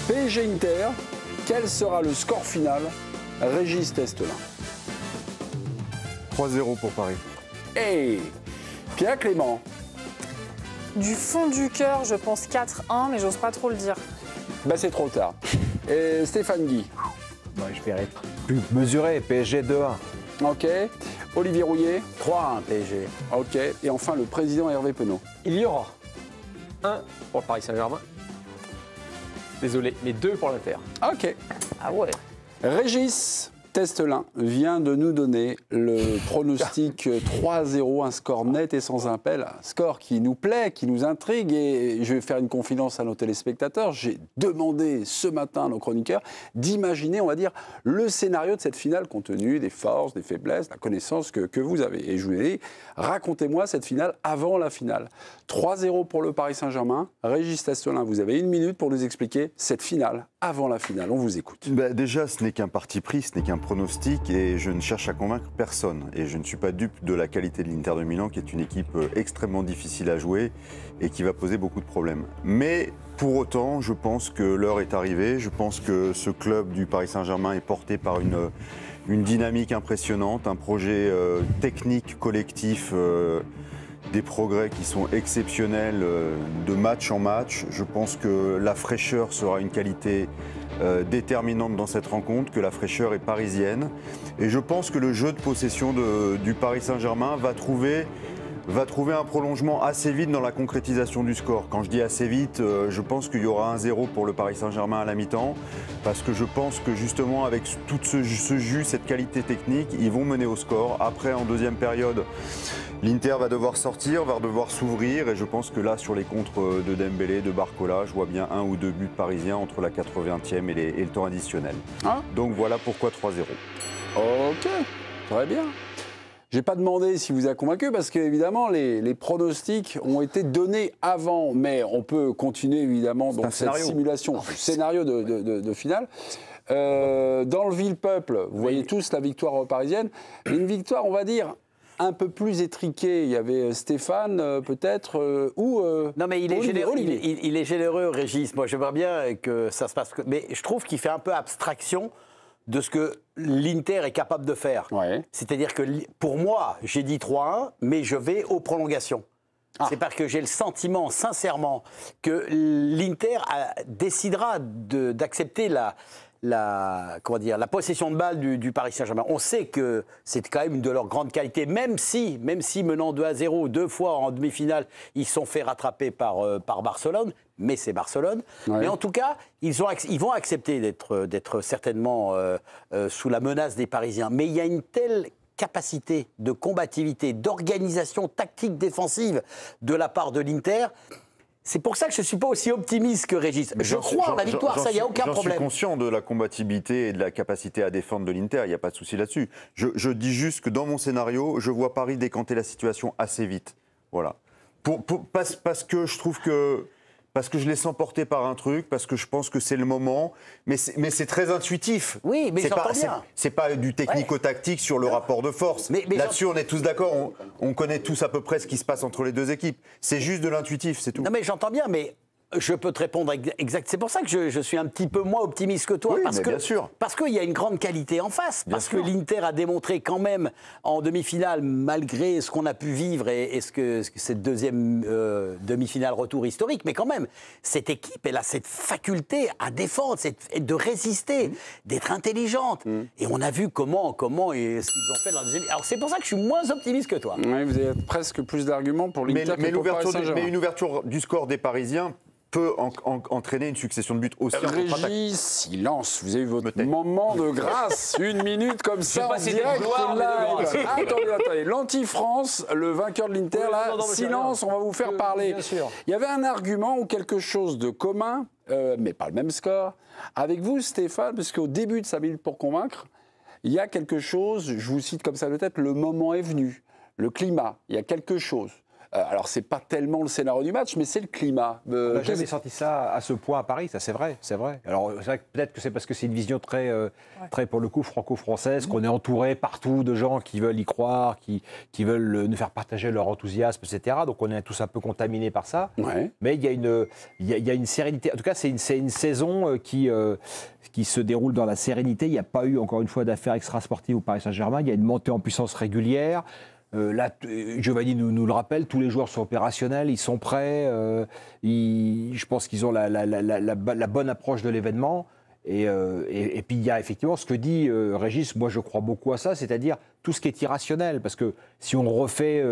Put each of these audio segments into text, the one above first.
PSG Inter, quel sera le score final? Régis Testelin. 3-0 pour Paris. Et Pierre Clément. Du fond du cœur, je pense 4-1, mais j'ose pas trop le dire. Bah c'est trop tard. Et Stéphane Guy. Moi, je vais être plus mesuré, PSG 2-1. Ok. Olivier Rouillet. 3-1 PSG. Ok. Et enfin le président Hervé Penaud. Il y aura 1 pour le Paris Saint-Germain. Désolé, mais 2 pour l'Inter. Ok. Ah ouais. Régis Testelin vient de nous donner le pronostic 3-0, un score net et sans appel, un score qui nous plaît, qui nous intrigue. Et je vais faire une confidence à nos téléspectateurs. J'ai demandé ce matin à nos chroniqueurs d'imaginer, on va dire, le scénario de cette finale compte tenu des forces, des faiblesses, de la connaissance que vous avez. Et je vous ai dit, racontez-moi cette finale avant la finale. 3-0 pour le Paris Saint-Germain. Régis Testelin, vous avez 1 minute pour nous expliquer cette finale avant la finale. On vous écoute. Déjà, ce n'est qu'un parti pris, ce n'est qu'un pronostic et je ne cherche à convaincre personne. Et je ne suis pas dupe de la qualité de l'Inter de Milan, qui est une équipe extrêmement difficile à jouer et qui va poser beaucoup de problèmes. Mais pour autant, je pense que l'heure est arrivée. Je pense que ce club du Paris Saint-Germain est porté par une dynamique impressionnante, un projet technique, collectif, des progrès qui sont exceptionnels de match en match. Je pense que la fraîcheur sera une qualité déterminante dans cette rencontre, que la fraîcheur est parisienne. Et je pense que le jeu de possession du Paris Saint-Germain va trouver un prolongement assez vite dans la concrétisation du score. Quand je dis assez vite, je pense qu'il y aura 1-0 pour le Paris Saint-Germain à la mi-temps, parce que je pense que justement avec tout ce jus, cette qualité technique, ils vont mener au score. Après, en deuxième période, l'Inter va devoir sortir, va devoir s'ouvrir, et je pense que là, sur les contres de Dembélé, de Barcola, je vois bien 1 ou 2 buts parisiens entre la 80e et le temps additionnel. Ah. Donc voilà pourquoi 3-0. Ok, très bien. Je n'ai pas demandé si vous a convaincu parce qu'évidemment, les pronostics ont été donnés avant. Mais on peut continuer évidemment dans cette simulation, scénario de finale. Dans le ville-peuple, vous voyez tous la victoire parisienne. Une victoire, on va dire, un peu plus étriquée. Il y avait Stéphane, peut-être, ou non, mais il est Olivier, généreux, Olivier. il est généreux, Régis. Moi, j'aimerais bien que ça se passe. Mais je trouve qu'il fait un peu abstraction de ce que l'Inter est capable de faire. Ouais. C'est-à-dire que, pour moi, j'ai dit 3-1, mais je vais aux prolongations. C'est parce que j'ai le sentiment, sincèrement, que l'Inter décidera d'accepter la possession de balle du Paris Saint-Germain. On sait que c'est quand même une de leurs grandes qualités, même si menant 2-0, 2 fois en demi-finale, ils se sont fait rattraper par Barcelone, mais c'est Barcelone. Ouais. Mais en tout cas, ils vont accepter d'être certainement sous la menace des Parisiens. Mais il y a une telle capacité de combativité, d'organisation tactique défensive de la part de l'Inter. C'est pour ça que je ne suis pas aussi optimiste que Régis. Je crois en la victoire, ça, il n'y a aucun problème. Je suis conscient de la combativité et de la capacité à défendre de l'Inter, il n'y a pas de souci là-dessus. Je dis juste que dans mon scénario, je vois Paris décanter la situation assez vite. Voilà. Parce que je trouve que... Parce que je les sens portés par un truc, parce que je pense que c'est le moment, mais c'est très intuitif. Oui, mais j'entends bien. C'est pas du technico-tactique sur le rapport de force. Mais là-dessus, on est tous d'accord, on connaît tous à peu près ce qui se passe entre les deux équipes. C'est juste de l'intuitif, c'est tout. Non, mais j'entends bien, mais je peux te répondre exact. C'est pour ça que je suis un petit peu moins optimiste que toi, oui, bien sûr. Parce qu'il y a une grande qualité en face, que l'Inter a démontré quand même en demi-finale, malgré ce qu'on a pu vivre et ce que cette deuxième demi-finale retour historique, mais quand même, cette équipe, elle a cette faculté à défendre, de résister, d'être intelligente. Et on a vu comment et ce qu'ils ont fait dans la deuxième. Alors c'est pour ça que je suis moins optimiste que toi. Oui, vous avez presque plus d'arguments pour l'Inter que pour Paris Saint-Germain. Mais une ouverture du score des Parisiens peut entraîner une succession de buts aussi en contre-attaque. Régis, silence, vous avez eu votre moment de grâce, 1 minute comme ça en direct live. Attendez, l'anti-France, le vainqueur de l'Inter, là, silence, on va vous faire parler. Bien sûr. Il y avait un argument ou quelque chose de commun, mais pas le même score, avec vous Stéphane, parce qu'au début de 5 minutes pour convaincre, il y a quelque chose, je vous cite comme ça de tête, le moment est venu, le climat, il y a quelque chose. Alors, c'est pas tellement le scénario du match, mais c'est le climat. On n'a jamais senti ça à ce point à Paris, ça c'est vrai. Alors c'est vrai que peut-être que c'est parce que c'est une vision très, très pour le coup franco-française, qu'on est entouré partout de gens qui veulent y croire, qui veulent nous faire partager leur enthousiasme, etc. Donc on est tous un peu contaminés par ça. Ouais. Mais il y a une sérénité. En tout cas, c'est une saison qui se déroule dans la sérénité. Il n'y a pas eu, encore une fois, d'affaires extrasportives au Paris Saint-Germain. Il y a une montée en puissance régulière. Là, Giovanni nous le rappelle, tous les joueurs sont opérationnels, ils sont prêts. Je pense qu'ils ont la bonne approche de l'événement. Et puis il y a effectivement ce que dit Régis, moi je crois beaucoup à ça, c'est-à-dire tout ce qui est irrationnel. Parce que si on refait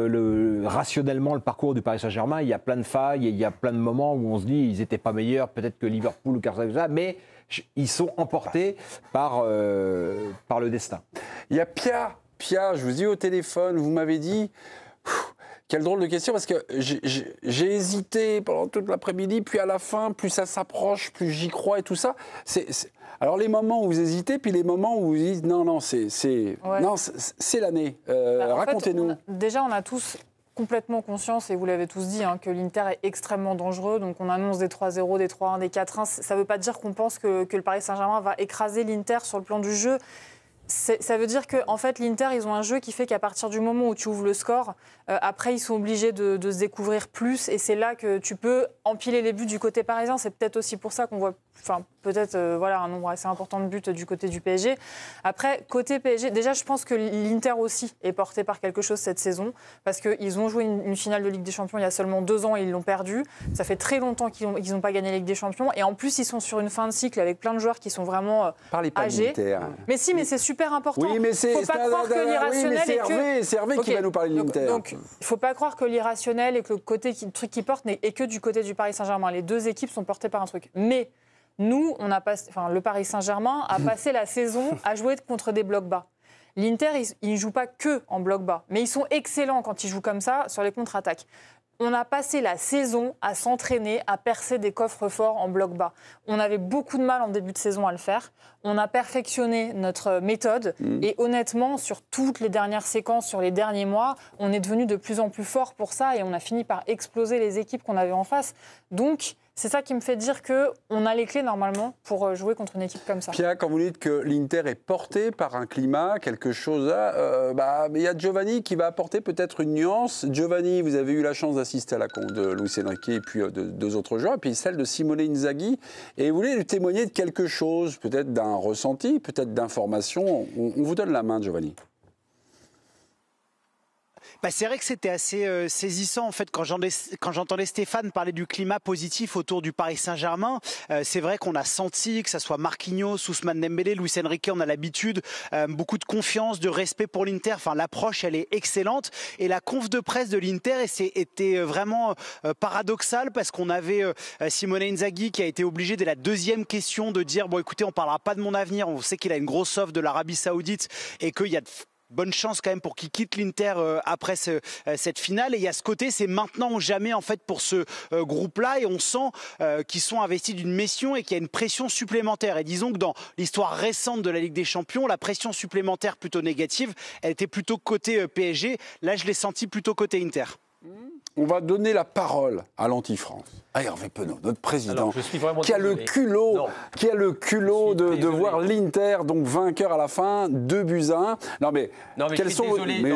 rationnellement le parcours du Paris Saint-Germain, il y a plein de failles, il y a plein de moments où on se dit ils n'étaient pas meilleurs, peut-être que Liverpool ou Barça, mais ils sont emportés par le destin. Il y a Pia, je vous ai eu au téléphone, vous m'avez dit... Quelle drôle de question, parce que j'ai hésité pendant toute l'après-midi, puis à la fin, plus ça s'approche, plus j'y crois et tout ça. Alors les moments où vous hésitez, puis les moments où vous dites non, c'est l'année. Racontez-nous. Déjà, on a tous complètement conscience, et vous l'avez tous dit, que l'Inter est extrêmement dangereux. Donc on annonce des 3-0, des 3-1, des 4-1. Ça ne veut pas dire qu'on pense que le Paris Saint-Germain va écraser l'Inter sur le plan du jeu. Ça veut dire qu'en fait, l'Inter, ils ont un jeu qui fait qu'à partir du moment où tu ouvres le score, après, ils sont obligés de se découvrir plus. Et c'est là que tu peux empiler les buts du côté parisien. C'est peut-être aussi pour ça qu'on voit un nombre assez important de buts du côté du PSG. Après, côté PSG, déjà, je pense que l'Inter aussi est porté par quelque chose cette saison. Parce qu'ils ont joué une finale de Ligue des Champions il y a seulement 2 ans et ils l'ont perdue. Ça fait très longtemps qu'ils n'ont pas gagné la Ligue des Champions. Et en plus, ils sont sur une fin de cycle avec plein de joueurs qui sont vraiment âgés. Mais si, mais c'est super important. Oui, mais faut pas croire que l'irrationnel c'est Hervé qui va nous parler de l'Inter. Donc, il ne faut pas croire que l'irrationnel et que le truc qui porte n'est que du côté du Paris Saint-Germain. Les deux équipes sont portées par un truc. Mais nous, le Paris Saint-Germain a passé la saison à jouer contre des blocs bas. L'Inter, ils ne jouent pas que en bloc bas, mais ils sont excellents quand ils jouent comme ça sur les contre-attaques. On a passé la saison à s'entraîner, à percer des coffres forts en bloc bas. On avait beaucoup de mal en début de saison à le faire. On a perfectionné notre méthode. Et honnêtement, sur toutes les dernières séquences, sur les derniers mois, on est devenu de plus en plus fort pour ça et on a fini par exploser les équipes qu'on avait en face. Donc, c'est ça qui me fait dire qu'on a les clés normalement pour jouer contre une équipe comme ça. Pierre, quand vous dites que l'Inter est porté par un climat, quelque chose là, mais il y a Giovanni qui va apporter peut-être une nuance. Giovanni, vous avez eu la chance d'assister à la con de Luis Enrique et puis de 2 autres joueurs, et puis celle de Simone Inzaghi. Et vous voulez lui témoigner de quelque chose, peut-être d'un ressenti, peut-être d'information. On vous donne la main, Giovanni. C'est vrai que c'était assez saisissant en fait quand j'entendais Stéphane parler du climat positif autour du Paris Saint-Germain. C'est vrai qu'on a senti que ça soit Marquinhos, Ousmane Dembélé, Luis Enrique, on a l'habitude, beaucoup de confiance, de respect pour l'Inter. Enfin, l'approche, elle est excellente. Et la conf de presse de l'Inter était vraiment paradoxale parce qu'on avait Simone Inzaghi qui a été obligé dès la 2e question de dire bon, écoutez, on parlera pas de mon avenir. On sait qu'il a une grosse offre de l'Arabie Saoudite et qu'il y a bonne chance quand même pour qu'il quitte l'Inter après cette finale. Et il y a ce côté, c'est maintenant ou jamais en fait pour ce groupe-là. Et on sent qu'ils sont investis d'une mission et qu'il y a une pression supplémentaire. Et disons que dans l'histoire récente de la Ligue des Champions, la pression supplémentaire plutôt négative, elle était plutôt côté PSG. Là, je l'ai senti plutôt côté Inter. On va donner la parole à l'anti-France, à Hervé Penaud, notre président, qui a le culot de voir l'Inter donc vainqueur à la fin, 2-1. Non mais quels sont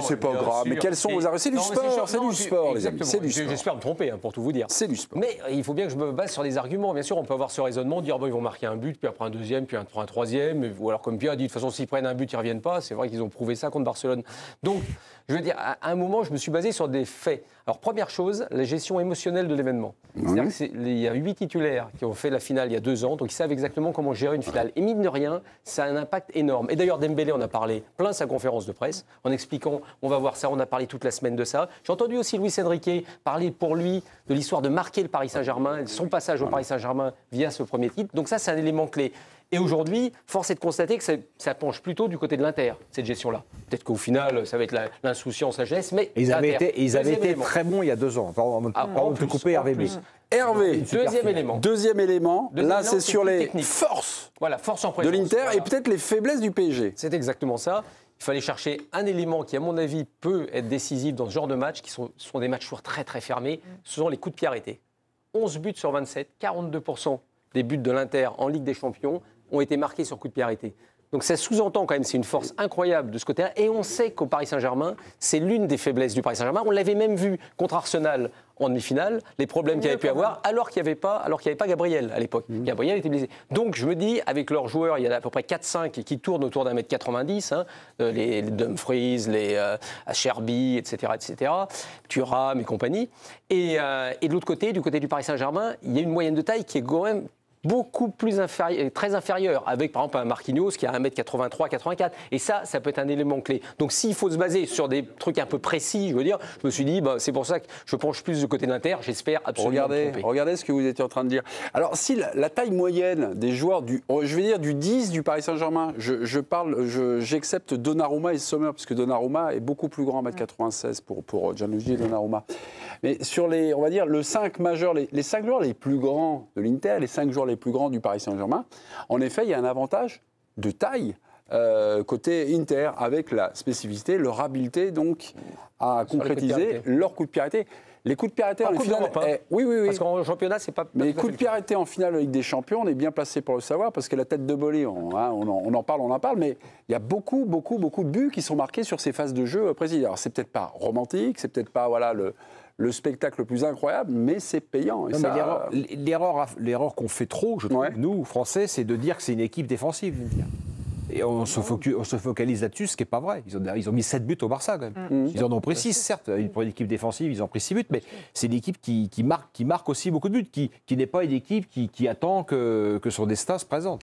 c'est pas grave. Mais quels sont vos arrêts? C'est du sport, les amis. C'est du sport. J'espère me tromper, pour tout vous dire. C'est du sport. Mais il faut bien que je me base sur des arguments. Bien sûr, on peut avoir ce raisonnement, dire ils vont marquer un but, puis après un deuxième, puis un troisième, ou alors comme Pierre dit, de toute façon, s'ils prennent un but, ils reviennent pas. C'est vrai qu'ils ont prouvé ça contre Barcelone. Donc, je veux dire, à un moment, je me suis basé sur des faits. Alors, première chose, la gestion émotionnelle de l'événement. C'est-à-dire qu'il y a 8 titulaires qui ont fait la finale il y a 2 ans, donc ils savent exactement comment gérer une finale. Et mine de rien, ça a un impact énorme. Et d'ailleurs, Dembélé en a parlé plein sa conférence de presse, en expliquant, on va voir ça, on a parlé toute la semaine de ça. J'ai entendu aussi Luis Enrique parler pour lui de l'histoire de marquer le Paris Saint-Germain, son passage au Paris Saint-Germain via ce premier titre. Donc ça, c'est un élément clé. Et aujourd'hui, force est de constater que ça penche plutôt du côté de l'Inter, cette gestion-là. Peut-être qu'au final, ça va être l'insouciance, la jeunesse, mais ils avaient été très bons il y a 2 ans. Pardon de te couper, Hervé. Hervé, deuxième élément. Là, c'est sur les forces force en de l'Inter et peut-être les faiblesses du PSG. C'est exactement ça. Il fallait chercher un élément qui, à mon avis, peut être décisif dans ce genre de match, qui sont des matchs toujours très très fermés, ce sont les coups de pied arrêtés. 11 buts sur 27, 42% des buts de l'Inter en Ligue des Champions ont été marqués sur coups de pied arrêtés. Donc ça sous-entend quand même, c'est une force incroyable de ce côté-là. Et on sait qu'au Paris Saint-Germain, c'est l'une des faiblesses du Paris Saint-Germain. On l'avait même vu contre Arsenal en demi-finale, les problèmes qu'il y avait pu avoir, alors qu'il n'y avait pas Gabriel à l'époque. Gabriel était blessé. Donc je me dis, avec leurs joueurs, il y en a à peu près 4-5 qui tournent autour d'1m90, hein, les Dumfries, les Cherby, etc., Thuram et compagnie. Et de l'autre côté, du côté du Paris Saint-Germain, il y a une moyenne de taille qui est quand même beaucoup plus très inférieur, avec par exemple un Marquinhos qui a 1m83, 84. Et ça peut être un élément clé. Donc s'il faut se baser sur des trucs un peu précis, je me suis dit, c'est pour ça que je penche plus du côté de l'Inter. J'espère absolument me tromper. Regardez ce que vous étiez en train de dire. Alors si la taille moyenne des joueurs du 10 du Paris Saint-Germain, j'accepte Donnarumma et Sommer, parce que Donnarumma est beaucoup plus grand, 1m96 pour Gianluigi Donnarumma. Mais sur on va dire, le 5 majeur, les 5 joueurs les plus grands de l'Inter, les 5 joueurs les plus grands du Paris Saint-Germain, en effet, il y a un avantage de taille côté Inter, avec la spécificité, leur habileté donc à concrétiser leurs coups de pied arrêtés. Les coups de pied arrêtés en finale. Oui. Parce qu'en championnat, c'est pas. Mais les coups de pied arrêtés en finale de Ligue des Champions, on est bien placé pour le savoir, parce que la tête de Bolé, on en parle, mais il y a beaucoup de buts qui sont marqués sur ces phases de jeu précises. Alors, c'est peut-être pas romantique, c'est peut-être pas le spectacle le plus incroyable, mais c'est payant. Et l'erreur qu'on fait trop, je trouve, nous, Français, c'est de dire que c'est une équipe défensive. Et on se focalise là-dessus, ce qui n'est pas vrai. Ils ont mis 7 buts au Barça, quand même. Ils en ont pris 6, certes. Pour une équipe défensive, ils ont pris 6 buts, mais c'est une équipe qui marque aussi beaucoup de buts, qui n'est pas une équipe qui attend que son destin se présente.